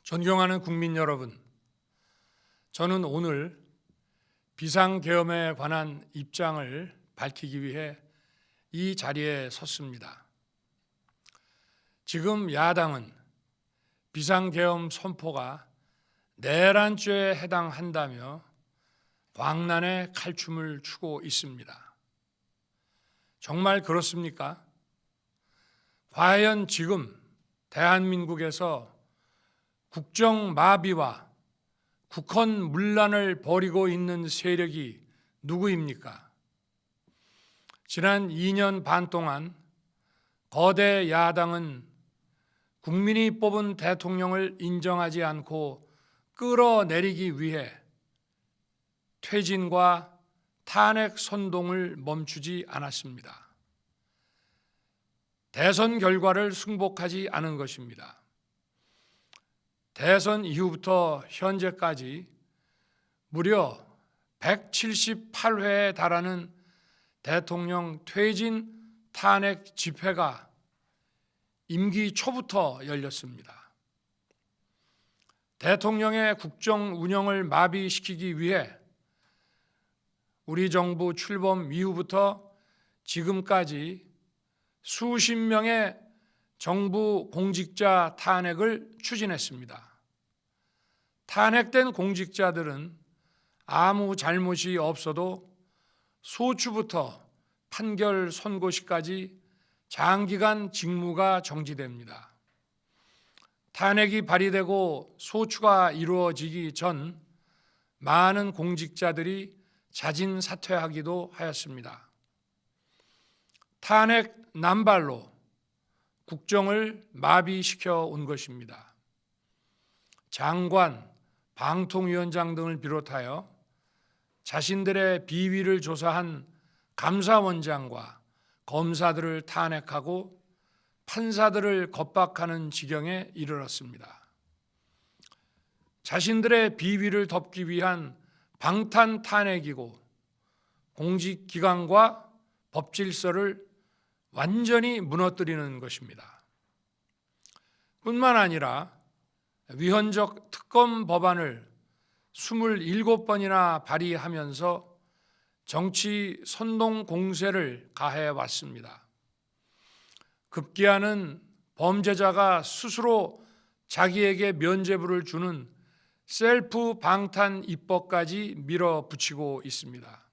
존경하는 국민 여러분, 저는 오늘 비상계엄에 관한 입장을 밝히기 위해 이 자리에 섰습니다. 지금 야당은 비상계엄 선포가 내란죄에 해당한다며 광란의 칼춤을 추고 있습니다. 정말 그렇습니까? 과연 지금 대한민국에서 국정마비와 국헌문란을 벌이고 있는 세력이 누구입니까? 지난 2년 반 동안 거대 야당은 국민이 뽑은 대통령을 인정하지 않고 끌어내리기 위해 퇴진과 탄핵 선동을 멈추지 않았습니다. 대선 결과를 승복하지 않은 것입니다. 대선 이후부터 현재까지 무려 178회에 달하는 대통령 퇴진 탄핵 집회가 임기 초부터 열렸습니다. 대통령의 국정 운영을 마비시키기 위해 우리 정부 출범 이후부터 지금까지 수십 명의 정부 공직자 탄핵을 추진했습니다. 탄핵된 공직자들은 아무 잘못이 없어도 소추부터 판결 선고시까지 장기간 직무가 정지됩니다. 탄핵이 발의되고 소추가 이루어지기 전 많은 공직자들이 자진 사퇴하기도 하였습니다. 탄핵 남발로 국정을 마비시켜 온 것입니다. 장관, 방통위원장 등을 비롯하여 자신들의 비위를 조사한 감사원장과 검사들을 탄핵하고 판사들을 겁박하는 지경에 이르렀습니다. 자신들의 비위를 덮기 위한 방탄 탄핵이고 공직기관과 법질서를 완전히 무너뜨리는 것입니다. 뿐만 아니라 위헌적 특검 법안을 27번이나 발의하면서 정치 선동 공세를 가해 왔습니다. 급기야는 범죄자가 스스로 자기에게 면죄부를 주는 셀프 방탄 입법까지 밀어붙이고 있습니다.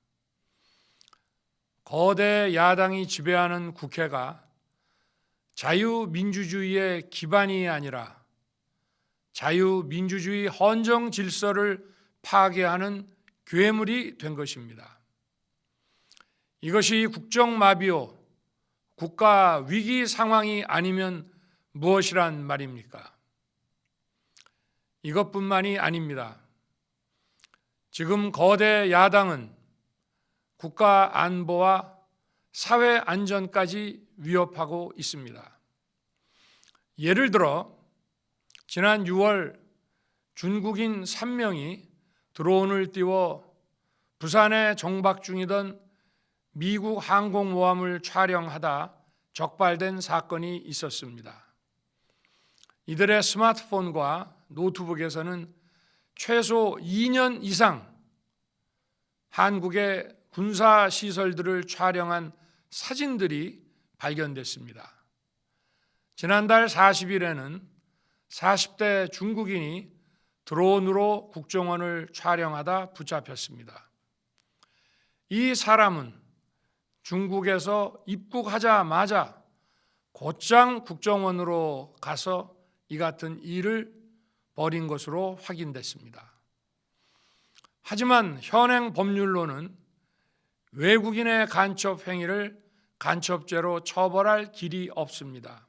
거대 야당이 지배하는 국회가 자유민주주의의 기반이 아니라 자유민주주의 헌정 질서를 파괴하는 괴물이 된 것입니다. 이것이 국정마비요, 국가 위기 상황이 아니면 무엇이란 말입니까? 이것뿐만이 아닙니다. 지금 거대 야당은 국가 안보와 사회 안전까지 위협하고 있습니다. 예를 들어 지난 6월 중국인 3명이 드론을 띄워 부산에 정박 중이던 미국 항공모함을 촬영하다 적발된 사건이 있었습니다. 이들의 스마트폰과 노트북에서는 최소 2년 이상 한국의 군사시설들을 촬영한 사진들이 발견됐습니다. 지난달 40일에는 40대 중국인이 드론으로 국정원을 촬영하다 붙잡혔습니다. 이 사람은 중국에서 입국하자마자 곧장 국정원으로 가서 이 같은 일을 벌인 것으로 확인됐습니다. 하지만 현행 법률로는 외국인의 간첩 행위를 간첩죄로 처벌할 길이 없습니다.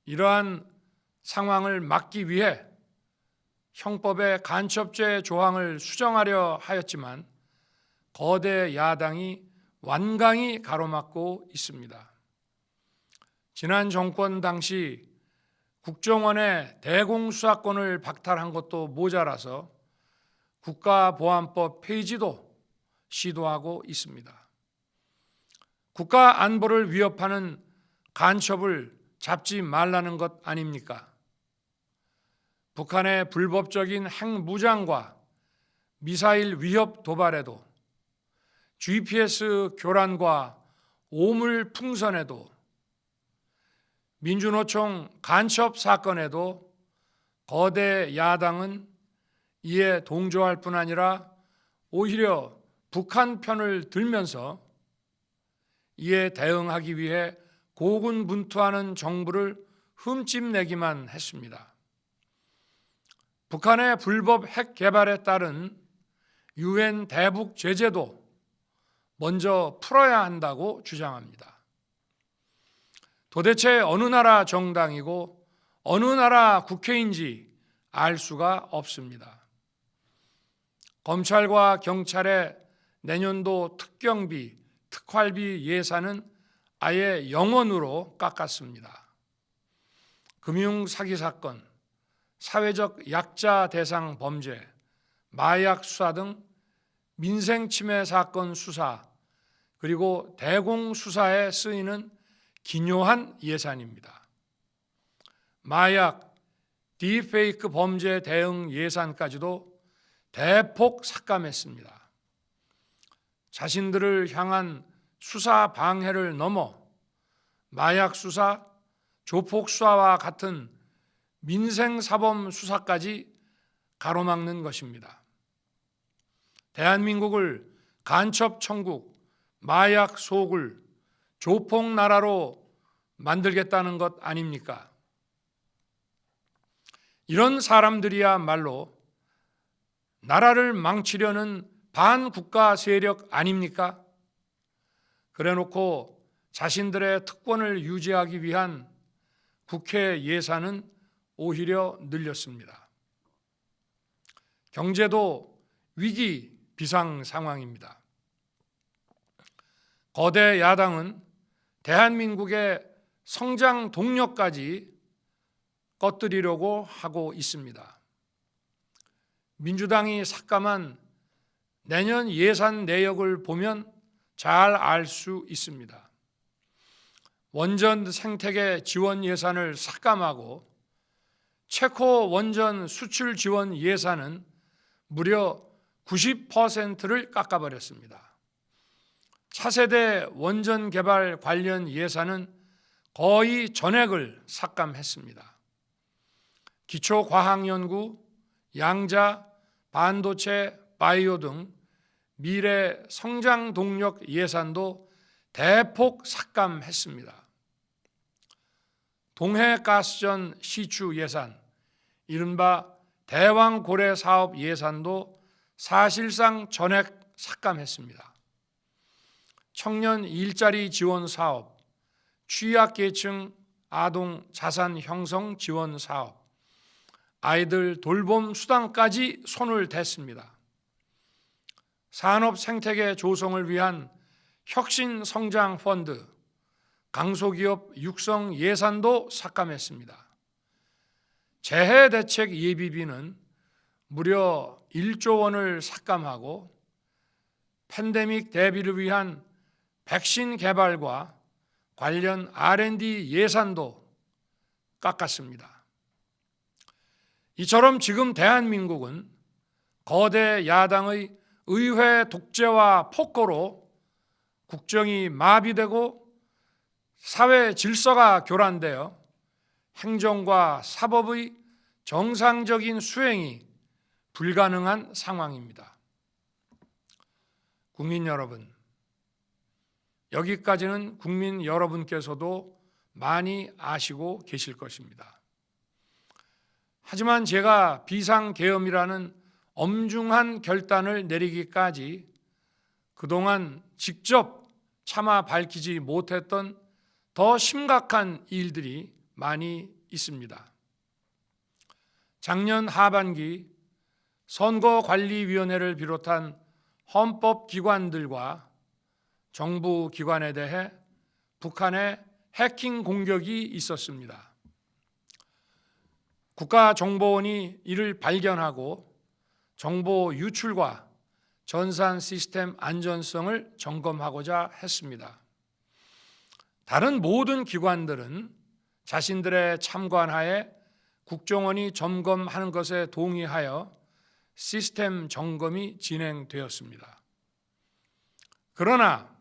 이러한 상황을 막기 위해 형법의 간첩죄 조항을 수정하려 하였지만 거대 야당이 완강히 가로막고 있습니다. 지난 정권 당시 국정원의 대공수사권을 박탈한 것도 모자라서 국가보안법 폐지도 시도하고 있습니다. 국가 안보를 위협하는 간첩을 잡지 말라는 것 아닙니까? 북한의 불법적인 핵무장과 미사일 위협 도발에도, GPS 교란과 오물 풍선에도, 민주노총 간첩 사건에도 거대 야당은 이에 동조할 뿐 아니라 오히려 북한 편을 들면서 이에 대응하기 위해 고군분투하는 정부를 흠집내기만 했습니다. 북한의 불법 핵 개발에 따른 UN 대북 제재도 먼저 풀어야 한다고 주장합니다. 도대체 어느 나라 정당이고 어느 나라 국회인지 알 수가 없습니다. 검찰과 경찰의 내년도 특경비, 특활비 예산은 아예 0원으로 깎았습니다. 금융사기 사건, 사회적 약자 대상 범죄, 마약 수사 등 민생침해 사건 수사, 그리고 대공수사에 쓰이는 기묘한 예산입니다. 마약, 딥페이크 범죄 대응 예산까지도 대폭 삭감했습니다. 자신들을 향한 수사 방해를 넘어 마약 수사, 조폭 수사와 같은 민생사범 수사까지 가로막는 것입니다. 대한민국을 간첩 천국, 마약 소굴, 조폭 나라로 만들겠다는 것 아닙니까? 이런 사람들이야말로 나라를 망치려는 반국가 세력 아닙니까? 그래놓고 자신들의 특권을 유지하기 위한 국회 예산은 오히려 늘렸습니다. 경제도 위기 비상 상황입니다. 거대 야당은 대한민국의 성장 동력까지 꺼뜨리려고 하고 있습니다. 민주당이 삭감한 내년 예산 내역을 보면 잘 알 수 있습니다. 원전 생태계 지원 예산을 삭감하고 체코 원전 수출 지원 예산은 무려 90%를 깎아버렸습니다. 차세대 원전 개발 관련 예산은 거의 전액을 삭감했습니다. 기초과학연구, 양자, 반도체, 바이오 등 미래 성장 동력 예산도 대폭 삭감했습니다. 동해가스전 시추 예산, 이른바 대왕고래 사업 예산도 사실상 전액 삭감했습니다. 청년 일자리 지원 사업, 취약계층 아동 자산 형성 지원 사업, 아이들 돌봄 수당까지 손을 댔습니다. 산업 생태계 조성을 위한 혁신 성장 펀드, 강소기업 육성 예산도 삭감했습니다. 재해 대책 예비비는 무려 1조 원을 삭감하고 팬데믹 대비를 위한 백신 개발과 관련 R&D 예산도 깎았습니다. 이처럼 지금 대한민국은 거대 야당의 의회 독재와 폭거로 국정이 마비되고 사회 질서가 교란되어 행정과 사법의 정상적인 수행이 불가능한 상황입니다. 국민 여러분, 여기까지는 국민 여러분께서도 많이 아시고 계실 것입니다. 하지만 제가 비상계엄이라는 엄중한 결단을 내리기까지 그동안 직접 차마 밝히지 못했던 더 심각한 일들이 많이 있습니다. 작년 하반기 선거관리위원회를 비롯한 헌법기관들과 정부 기관에 대해 북한의 해킹 공격이 있었습니다. 국가정보원이 이를 발견하고 정보 유출과 전산 시스템 안전성을 점검하고자 했습니다. 다른 모든 기관들은 자신들의 참관하에 국정원이 점검하는 것에 동의하여 시스템 점검이 진행되었습니다. 그러나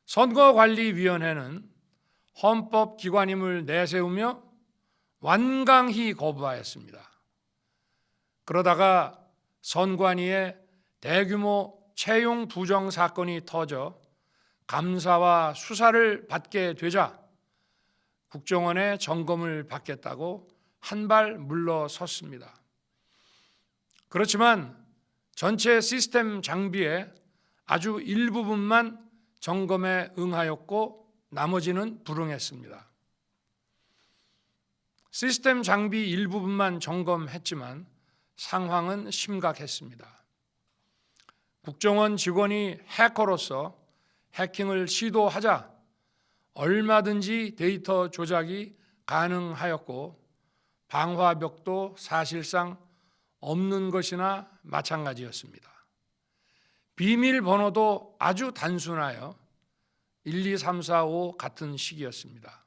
선거관리위원회는 헌법기관임을 내세우며 완강히 거부하였습니다. 그러다가 선관위의 대규모 채용 부정 사건이 터져 감사와 수사를 받게 되자 국정원의 점검을 받겠다고 한 발 물러섰습니다. 그렇지만 전체 시스템 장비의 아주 일부분만 점검에 응하였고 나머지는 불응했습니다. 시스템 장비 일부분만 점검했지만 상황은 심각했습니다. 국정원 직원이 해커로서 해킹을 시도하자 얼마든지 데이터 조작이 가능하였고 방화벽도 사실상 없는 것이나 마찬가지였습니다. 비밀번호도 아주 단순하여 1, 2, 3, 4, 5 같은 식이었습니다.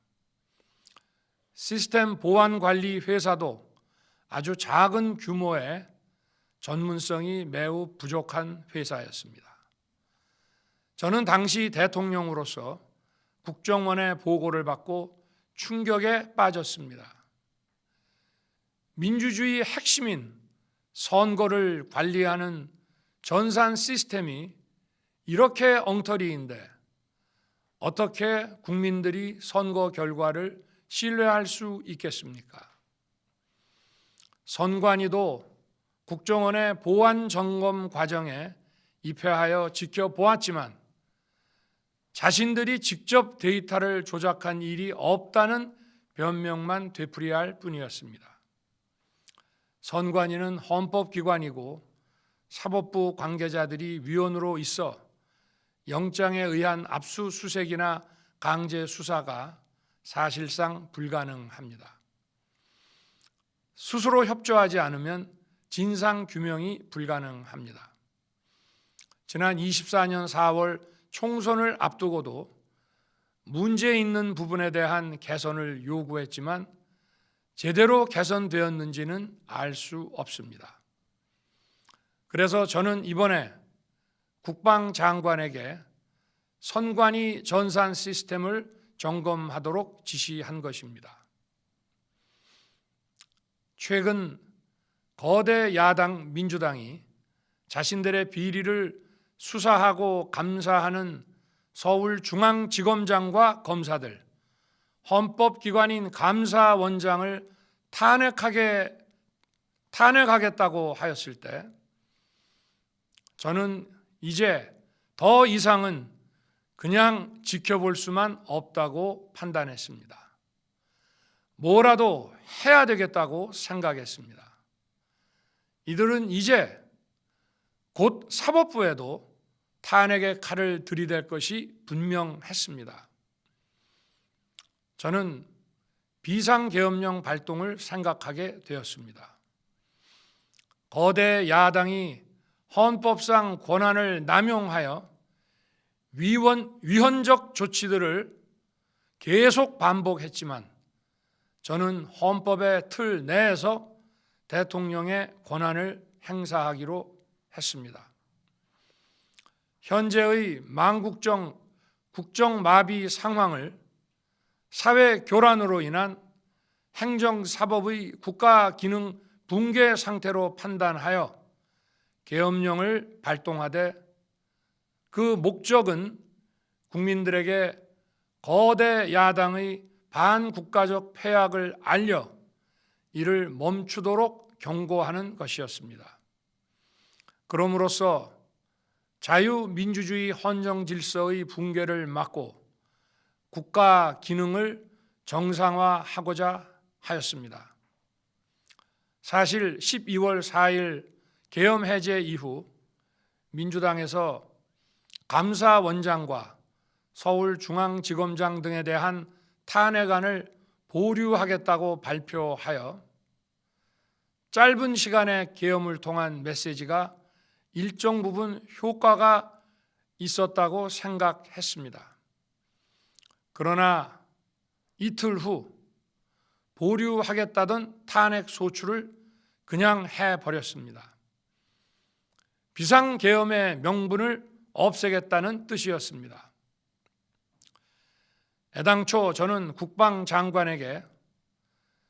시스템 보안 관리 회사도 아주 작은 규모의 전문성이 매우 부족한 회사였습니다. 저는 당시 대통령으로서 국정원의 보고를 받고 충격에 빠졌습니다. 민주주의 핵심인 선거를 관리하는 전산 시스템이 이렇게 엉터리인데 어떻게 국민들이 선거 결과를 신뢰할 수 있겠습니까? 선관위도 국정원의 보안 점검 과정에 입회하여 지켜보았지만 자신들이 직접 데이터를 조작한 일이 없다는 변명만 되풀이할 뿐이었습니다. 선관위는 헌법기관이고 사법부 관계자들이 위원으로 있어 영장에 의한 압수수색이나 강제 수사가 사실상 불가능합니다. 스스로 협조하지 않으면 진상규명이 불가능합니다. 지난 24년 4월 총선을 앞두고도 문제 있는 부분에 대한 개선을 요구했지만 제대로 개선되었는지는 알 수 없습니다. 그래서 저는 이번에 국방장관에게 선관위 전산 시스템을 점검하도록 지시한 것입니다. 최근 거대 야당 민주당이 자신들의 비리를 수사하고 감사하는 서울중앙지검장과 검사들, 헌법기관인 감사원장을 탄핵하겠다고 하였을 때 저는 이제 더 이상은 그냥 지켜볼 수만 없다고 판단했습니다. 뭐라도 해야 되겠다고 생각했습니다. 이들은 이제 곧 사법부에도 탄핵의 칼을 들이댈 것이 분명했습니다. 저는 비상계엄령 발동을 생각하게 되었습니다. 거대 야당이 헌법상 권한을 남용하여 위헌적 조치들을 계속 반복했지만 저는 헌법의 틀 내에서 대통령의 권한을 행사하기로 했습니다. 현재의 망국적 국정마비 상황을 사회 교란으로 인한 행정사법의 국가기능 붕괴 상태로 판단하여 계엄령을 발동하되 그 목적은 국민들에게 거대 야당의 반국가적 패악을 알려 이를 멈추도록 경고하는 것이었습니다. 그럼으로써 자유민주주의 헌정질서의 붕괴를 막고 국가 기능을 정상화하고자 하였습니다. 사실 12월 4일 계엄 해제 이후 민주당에서 감사원장과 서울중앙지검장 등에 대한 탄핵안을 보류하겠다고 발표하여 짧은 시간의 계엄을 통한 메시지가 일정 부분 효과가 있었다고 생각했습니다. 그러나 이틀 후 보류하겠다던 탄핵 소추를 그냥 해버렸습니다. 비상계엄의 명분을 없애겠다는 뜻이었습니다. 애당초 저는 국방장관에게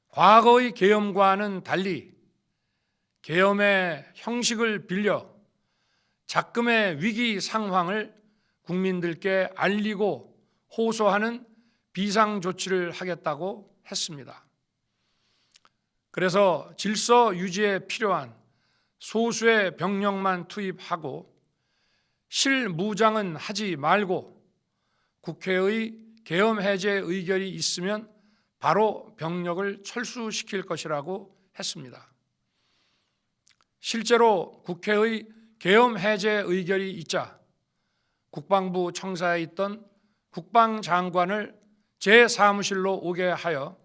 과거의 계엄과는 달리 계엄의 형식을 빌려 작금의 위기 상황을 국민들께 알리고 호소하는 비상조치를 하겠다고 했습니다. 그래서 질서 유지에 필요한 소수의 병력만 투입하고 실무장은 하지 말고 국회의 계엄 해제 의결이 있으면 바로 병력을 철수시킬 것이라고 했습니다. 실제로 국회의 계엄 해제 의결이 있자 국방부 청사에 있던 국방장관을 제 사무실로 오게 하여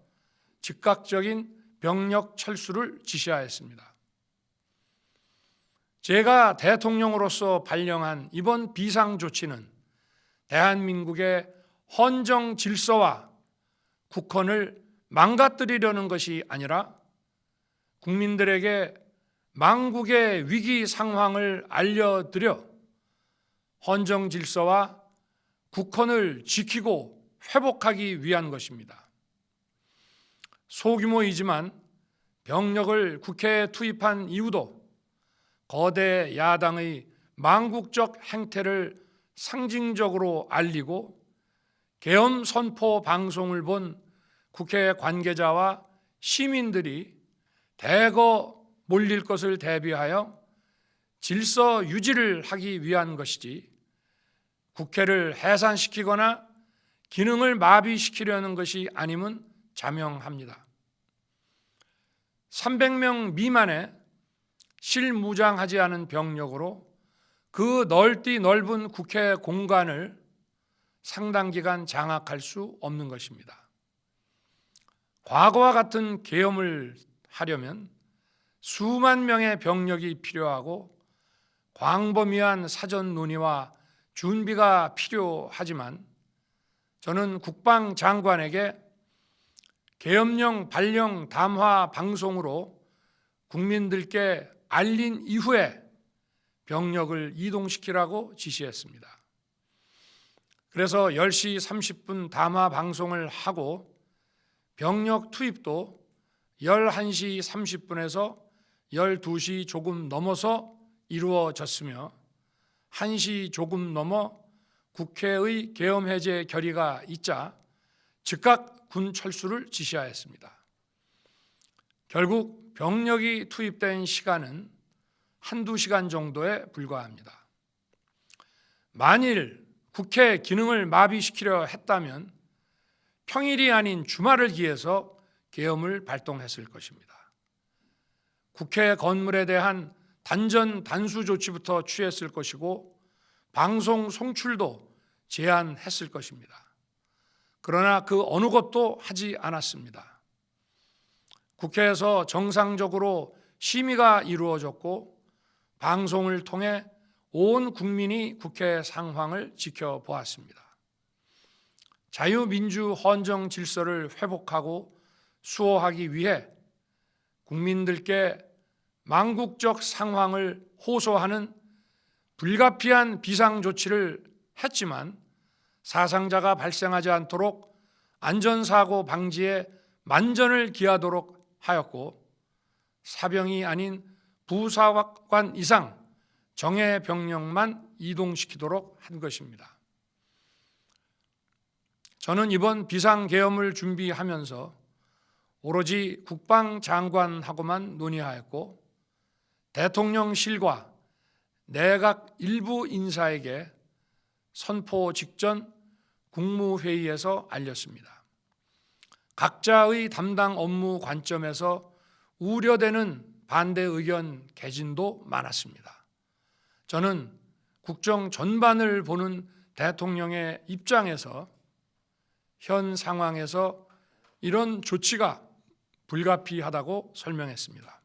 즉각적인 병력 철수를 지시하였습니다. 제가 대통령으로서 발령한 이번 비상조치는 대한민국의 헌정 질서와 국헌을 망가뜨리려는 것이 아니라 국민들에게 망국의 위기 상황을 알려드려 헌정 질서와 국헌을 지키고 회복하기 위한 것입니다. 소규모이지만 병력을 국회에 투입한 이유도 거대 야당의 망국적 행태를 상징적으로 알리고 계엄 선포 방송을 본 국회 관계자와 시민들이 대거 몰릴 것을 대비하여 질서 유지를 하기 위한 것이지 국회를 해산시키거나 기능을 마비시키려는 것이 아님은 자명합니다. 300명 미만의 실무장하지 않은 병력으로 그 넓디 넓은 국회 공간을 상당 기간 장악할 수 없는 것입니다. 과거와 같은 계엄을 하려면 수만 명의 병력이 필요하고 광범위한 사전 논의와 준비가 필요하지만 저는 국방장관에게 계엄령 발령 담화 방송으로 국민들께 알린 이후에 병력을 이동시키라고 지시했습니다. 그래서 10시 30분 담화 방송을 하고 병력 투입도 11시 30분에서 12시 조금 넘어서 이루어졌으며 1시 조금 넘어 국회의 계엄 해제 결의가 있자 즉각 군 철수를 지시하였습니다. 결국 병력이 투입된 시간은 한두 시간 정도에 불과합니다. 만일 국회 기능을 마비시키려 했다면 평일이 아닌 주말을 기해서 계엄을 발동했을 것입니다. 국회 건물에 대한 단전 단수 조치부터 취했을 것이고 방송 송출도 제한했을 것입니다. 그러나 그 어느 것도 하지 않았습니다. 국회에서 정상적으로 심의가 이루어졌고 방송을 통해 온 국민이 국회 상황을 지켜보았습니다. 자유민주 헌정 질서를 회복하고 수호하기 위해 국민들께 망국적 상황을 호소하는 불가피한 비상조치를 했지만 사상자가 발생하지 않도록 안전사고 방지에 만전을 기하도록 하였고 사병이 아닌 부사관 이상 정예 병력만 이동시키도록 한 것입니다. 저는 이번 비상계엄을 준비하면서 오로지 국방장관하고만 논의하였고 대통령실과 내각 일부 인사에게 선포 직전 국무회의에서 알렸습니다. 각자의 담당 업무 관점에서 우려되는 반대 의견 개진도 많았습니다. 저는 국정 전반을 보는 대통령의 입장에서 현 상황에서 이런 조치가 불가피하다고 설명했습니다.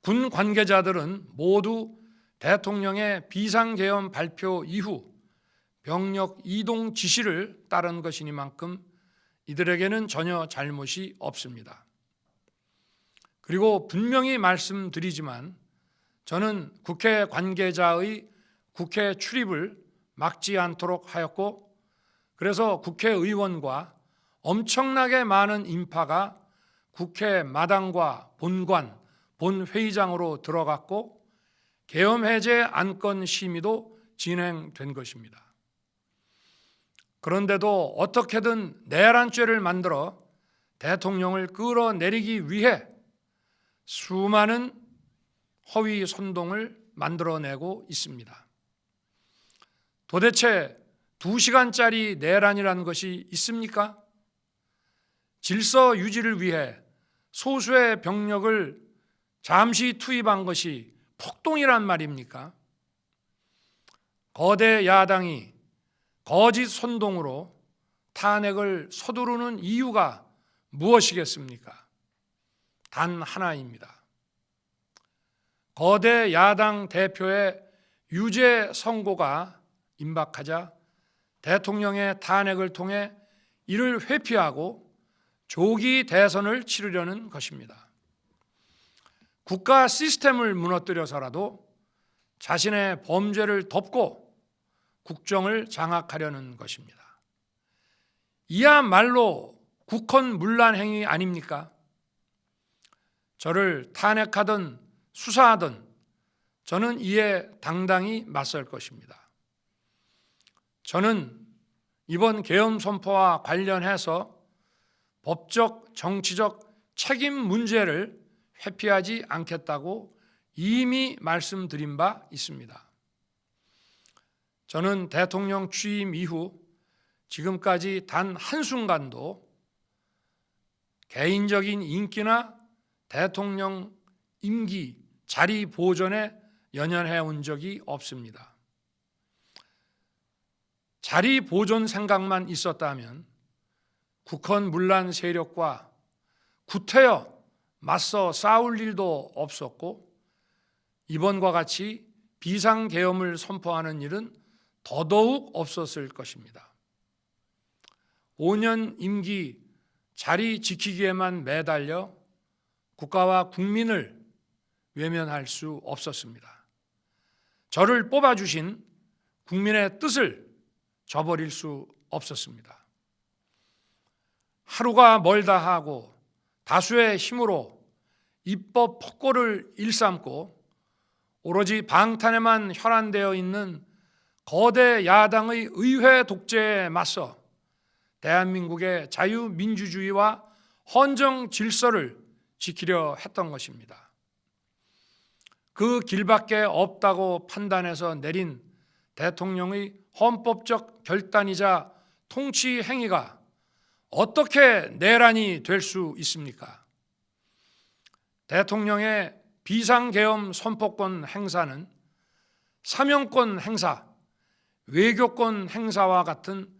군 관계자들은 모두 대통령의 비상계엄 발표 이후 병력 이동 지시를 따른 것이니만큼 이들에게는 전혀 잘못이 없습니다. 그리고 분명히 말씀드리지만 저는 국회 관계자의 국회 출입을 막지 않도록 하였고, 그래서 국회의원과 엄청나게 많은 인파가 국회 마당과 본관, 본회의장으로 들어갔고 계엄해제 안건 심의도 진행된 것입니다. 그런데도 어떻게든 내란죄를 만들어 대통령을 끌어내리기 위해 수많은 허위 선동을 만들어내고 있습니다. 도대체 2시간짜리 내란이라는 것이 있습니까? 질서 유지를 위해 소수의 병력을 잠시 투입한 것이 폭동이란 말입니까? 거대 야당이 거짓 선동으로 탄핵을 서두르는 이유가 무엇이겠습니까? 단 하나입니다. 거대 야당 대표의 유죄 선고가 임박하자 대통령의 탄핵을 통해 이를 회피하고 조기 대선을 치르려는 것입니다. 국가 시스템을 무너뜨려서라도 자신의 범죄를 덮고 국정을 장악하려는 것입니다. 이야말로 국헌문란 행위 아닙니까? 저를 탄핵하든 수사하든 저는 이에 당당히 맞설 것입니다. 저는 이번 계엄 선포와 관련해서 법적, 정치적 책임 문제를 회피하지 않겠다고 이미 말씀드린 바 있습니다. 저는 대통령 취임 이후 지금까지 단 한순간도 개인적인 인기나 대통령 임기, 자리 보존에 연연해 온 적이 없습니다. 자리 보존 생각만 있었다면 국헌문란 세력과 구태여 맞서 싸울 일도 없었고 이번과 같이 비상계엄을 선포하는 일은 더더욱 없었을 것입니다. 5년 임기 자리 지키기에만 매달려 국가와 국민을 외면할 수 없었습니다. 저를 뽑아주신 국민의 뜻을 저버릴 수 없었습니다. 하루가 멀다 하고 다수의 힘으로 입법 폭거를 일삼고 오로지 방탄에만 혈안되어 있는 거대 야당의 의회 독재에 맞서 대한민국의 자유민주주의와 헌정 질서를 지키려 했던 것입니다. 그 길밖에 없다고 판단해서 내린 대통령의 헌법적 결단이자 통치 행위가 어떻게 내란이 될 수 있습니까? 대통령의 비상계엄 선포권 행사는 사명권 행사, 외교권 행사와 같은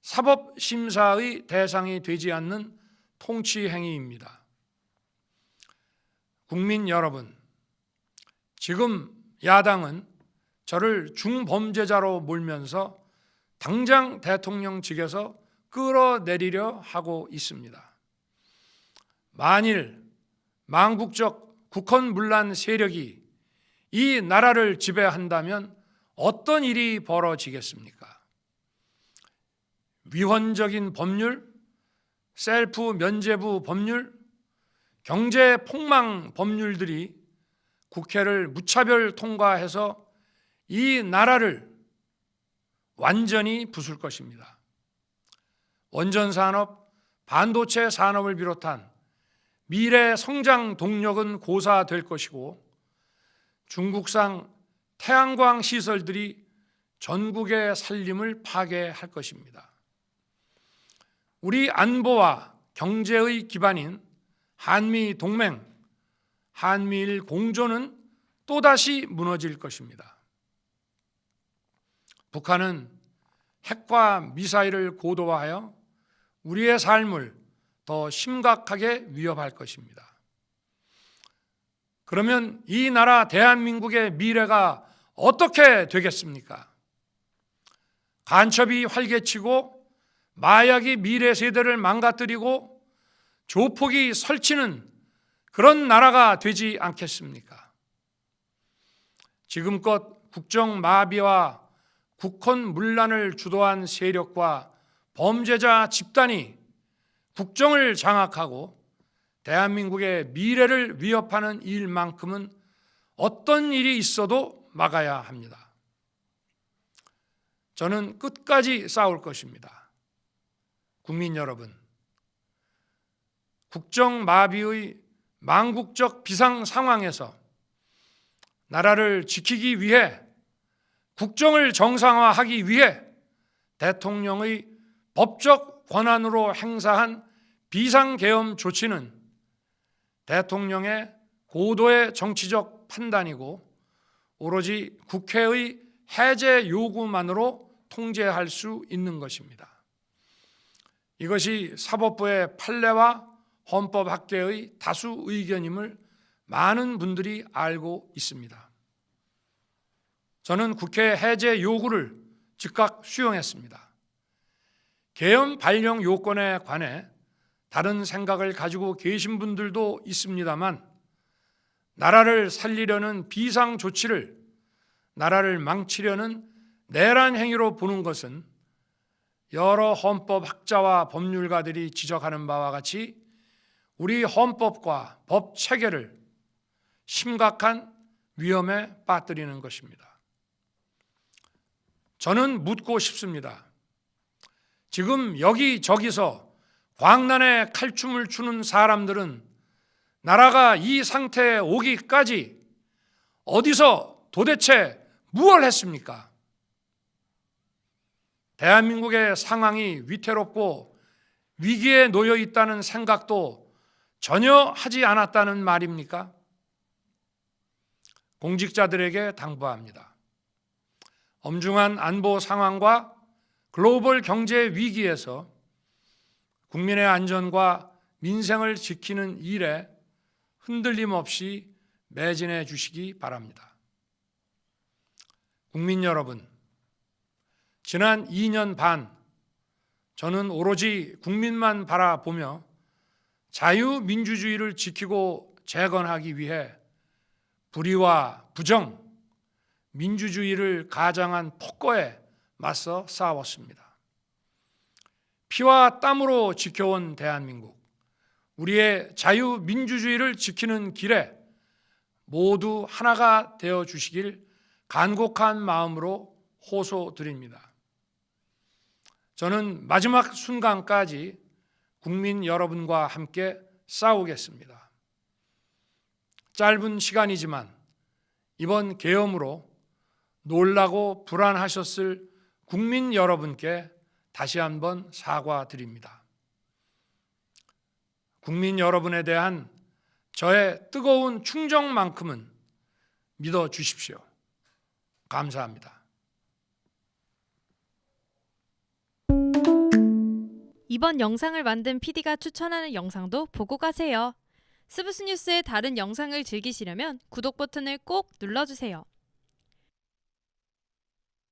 사법심사의 대상이 되지 않는 통치 행위입니다. 국민 여러분, 지금 야당은 저를 중범죄자로 몰면서 당장 대통령직에서 끌어내리려 하고 있습니다. 만일 망국적 국헌문란 세력이 이 나라를 지배한다면 어떤 일이 벌어지겠습니까? 위헌적인 법률, 셀프 면죄부 법률, 경제 폭망 법률들이 국회를 무차별 통과해서 이 나라를 완전히 부술 것입니다. 원전산업, 반도체 산업을 비롯한 미래 성장 동력은 고사될 것이고 중국산 태양광 시설들이 전국의 살림을 파괴할 것입니다. 우리 안보와 경제의 기반인 한미 동맹, 한미일 공조는 또다시 무너질 것입니다. 북한은 핵과 미사일을 고도화하여 우리의 삶을 더 심각하게 위협할 것입니다. 그러면 이 나라 대한민국의 미래가 어떻게 되겠습니까? 간첩이 활개치고 마약이 미래 세대를 망가뜨리고 조폭이 설치는 그런 나라가 되지 않겠습니까? 지금껏 국정 마비와 국헌 문란을 주도한 세력과 범죄자 집단이 국정을 장악하고 대한민국의 미래를 위협하는 일만큼은 어떤 일이 있어도 막아야 합니다. 저는 끝까지 싸울 것입니다. 국민 여러분, 국정 마비의 망국적 비상 상황에서 나라를 지키기 위해, 국정을 정상화하기 위해 대통령의 법적 권한으로 행사한 비상계엄 조치는 대통령의 고도의 정치적 판단이고 오로지 국회의 해제 요구만으로 통제할 수 있는 것입니다. 이것이 사법부의 판례와 헌법학계의 다수 의견임을 많은 분들이 알고 있습니다. 저는 국회 해제 요구를 즉각 수용했습니다. 계엄 발령 요건에 관해 다른 생각을 가지고 계신 분들도 있습니다만, 나라를 살리려는 비상 조치를 나라를 망치려는 내란 행위로 보는 것은 여러 헌법학자와 법률가들이 지적하는 바와 같이 우리 헌법과 법 체계를 심각한 위험에 빠뜨리는 것입니다. 저는 묻고 싶습니다. 지금 여기저기서 광란에 칼춤을 추는 사람들은 나라가 이 상태에 오기까지 어디서 도대체 무엇을 했습니까? 대한민국의 상황이 위태롭고 위기에 놓여 있다는 생각도 전혀 하지 않았다는 말입니까? 공직자들에게 당부합니다. 엄중한 안보 상황과 글로벌 경제 위기에서 국민의 안전과 민생을 지키는 일에 흔들림 없이 매진해 주시기 바랍니다. 국민 여러분, 지난 2년 반 저는 오로지 국민만 바라보며 자유민주주의를 지키고 재건하기 위해 불의와 부정, 민주주의를 가장한 폭거에 맞서 싸웠습니다. 피와 땀으로 지켜온 대한민국, 우리의 자유민주주의를 지키는 길에 모두 하나가 되어 주시길 간곡한 마음으로 호소드립니다. 저는 마지막 순간까지 국민 여러분과 함께 싸우겠습니다. 짧은 시간이지만 이번 계엄으로 놀라고 불안하셨을 국민 여러분께 다시 한번 사과드립니다. 국민 여러분에 대한 저의 뜨거운 충정만큼은 믿어 주십시오. 감사합니다. 이번 영상을 만든 PD가 추천하는 영상도 보고 가세요. 스브스 뉴스의 다른 영상을 즐기시려면 구독 버튼을 꼭 눌러주세요.